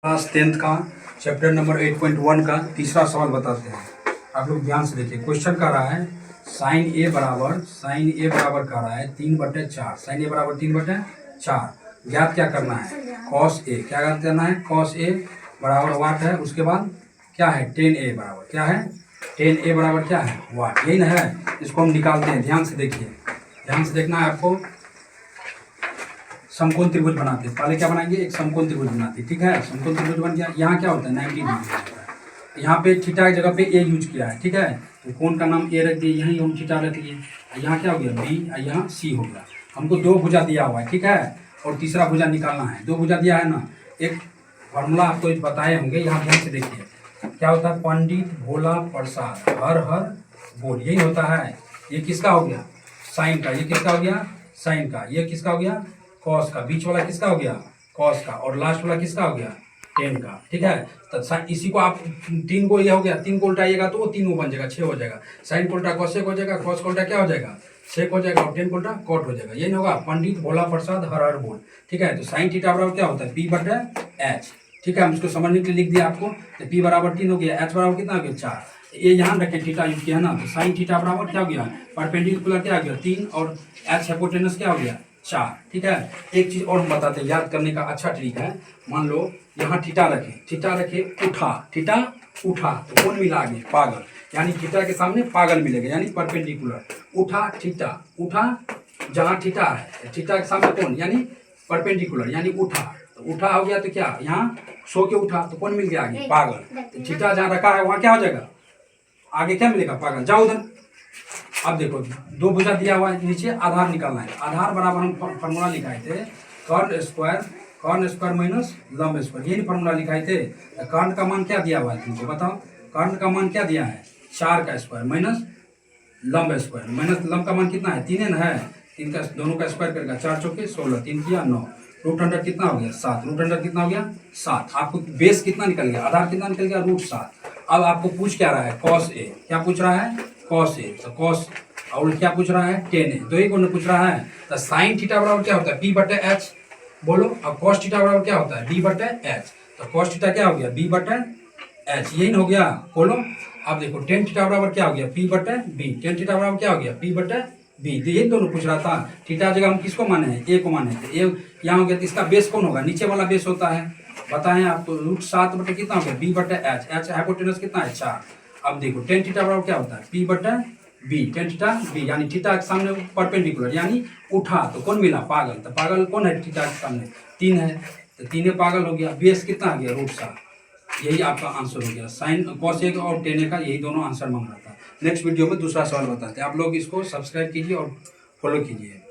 Class 10th का chapter number 8.1 का तीसरा सवाल बताते हैं। आप लोग ध्यान से देखिए। क्वेश्चन कर रहा है साइन ए बराबर कर रहा है 3/4। साइन ए बराबर 3/4 ज्ञात क्या करना है? Cos A. क्या ज्ञात करना है? कॉस ए बराबर वाट है। उसके बाद क्या है? टेन ए बराबर क्या है? टेन ए बराबर क्या है? वाट। यही ना है, इसको हम निकालते हैं। ध्यान से देखिए, ध्यान से देखना है आपको। समकोण त्रिभुज बनाते हैं। पहले क्या बनाएंगे? एक समकोण त्रिभुज बनाते हैं। ठीक है, समकोण त्रिभुज बन गया। यहाँ क्या होता है? 90 डिग्री होता है। यहाँ पे थीटा की जगह पे ए यूज किया है। ठीक है, तो कोण का नाम ए रख दिए, यहीं हम थीटा रख लिए। यहाँ क्या हो गया? बी, यहाँ सी हो गया। हमको दो भुजा दिया हुआ है। ठीक है, और तीसरा भुजा निकालना है। दो भुजा दिया है ना, एक फॉर्मूला आपको बताए होंगे। यहाँ ध्यान से देखिए क्या होता है? पंडित भोला प्रसाद हर हर बोल, यही होता है। ये किसका हो गया? साइन का। ये किसका हो गया? साइन का। ये किसका हो गया? कॉस का। बीच वाला किसका हो गया? कॉस का। और लास्ट वाला किसका हो गया? टेन का। ठीक है, तो इसी को आप तीन को, ये हो गया, तीन को उल्टाइएगा तो वो तीनों बन जाएगा, 6 हो जाएगा। साइन को उल्टा कॉसेक हो जाएगा, कॉस को उल्टा क्या हो जाएगा? सेक हो जाएगा, और टेन को उल्टा कॉट हो जाएगा। ये नहीं होगा? पंडित भोला प्रसाद हर हर बोल। ठीक है, तो साइन थीटा बराबर क्या होता है? P/H। ठीक है, हम इसको समझने के लिए लिख दिया आपको। तो P बराबर 3 हो गया, H बराबर कितना हो गया? 4। ये यहाँ रखें, थीटा यूज किया है ना, तो साइन थीटा बराबर क्या हो गया? परपेंडिकुलर क्या हो गया? 3, और H हाइपोटेनस क्या हो गया? 4। ठीक है, एक चीज और हम बताते हैं, याद करने का अच्छा ट्रिक है। मान लो यहाँ थीटा रखे, उठा, थीटा उठा, तो कौन मिला आगे? पागल। यानी थीटा के सामने पागल मिलेगा, यानी परपेंडिकुलर। उठा थीटा, उठा जहाँ थीटा है, थीटा के सामने कौन? यानी परपेंडिकुलर, यानी उठा। तो उठा हो गया तो क्या? यहाँ सो के उठा, तो कौन मिल गया आगे? पागल। तो थीटा जहाँ रखा है वहाँ क्या हो जाएगा? आगे क्या मिलेगा? पागल। जाओ उधर। अब देखो, दो भुजा दिया हुआ है, नीचे आधार निकालना है। आधार बराबर हम फॉर्मूला लिखाए थे, कर्ण स्क्वायर माइनस लंब स्क्वायर। यही फॉर्मूला लिखाए थे। कर्ण का मान क्या दिया हुआ है तुमको? बताओ, कर्ण का मान क्या दिया है? 4 का स्क्वायर माइनस लंब स्क्वायर। माइनस लंब का मान कितना है? 3 है ना, है 3 का, दोनों का स्क्वायर करेगा। 4 चौके 16, 3 किया 9, रूट अंडर कितना हो गया? 7। रूट अंडर कितना हो गया? 7। आपको बेस कितना निकल गया? आधार कितना निकल गया? रूट 7। अब आपको पूछ क्या रहा है? Cos A. क्या पूछ रहा है? Cos A. तो कॉस, और क्या पूछ रहा है? टेन ए। दो ही को पूछ रहा है। तो साइन थीटा बराबर क्या होता है? P/H। बोलो। अब कॉस थीटा बराबर क्या होता है? D/H। तो कॉस थीटा क्या हो गया? B/H। यही हो गया। बोलो। अब देखो, टेन थीटा बराबर क्या हो गया? P/B। टेन थीटा बराबर क्या हो गया? P/B। तो यही दोनों पूछ रहा था। थीटा जगह हम किसको माने हैं? ए को माने थे। ए यहाँ हो गया, तो इसका बेस कौन होगा? नीचे वाला बेस होता है। बताएं आपको, रूट 7 बटे कितना हो गया? B/H। H हाइपोटेनस कितना है? 4। अब देखो, टेन थीटा बराबर क्या होता है? P/B। टेन थीटा B, यानी थीटा के सामने परपेंडिकुलर, यानी उठा, तो कौन मिला? पागल। तो पागल कौन है थीटा के सामने? 3 है, तो 3 पागल हो गया। बेस कितना आ गया? रूट 7। यही आपका आंसर हो गया। साइन कॉस ए और टेन ए का यही दोनों आंसर मांग रहा था। नेक्स्ट वीडियो में दूसरा सवाल बताते हैं। आप लोग इसको सब्सक्राइब कीजिए और फॉलो कीजिए।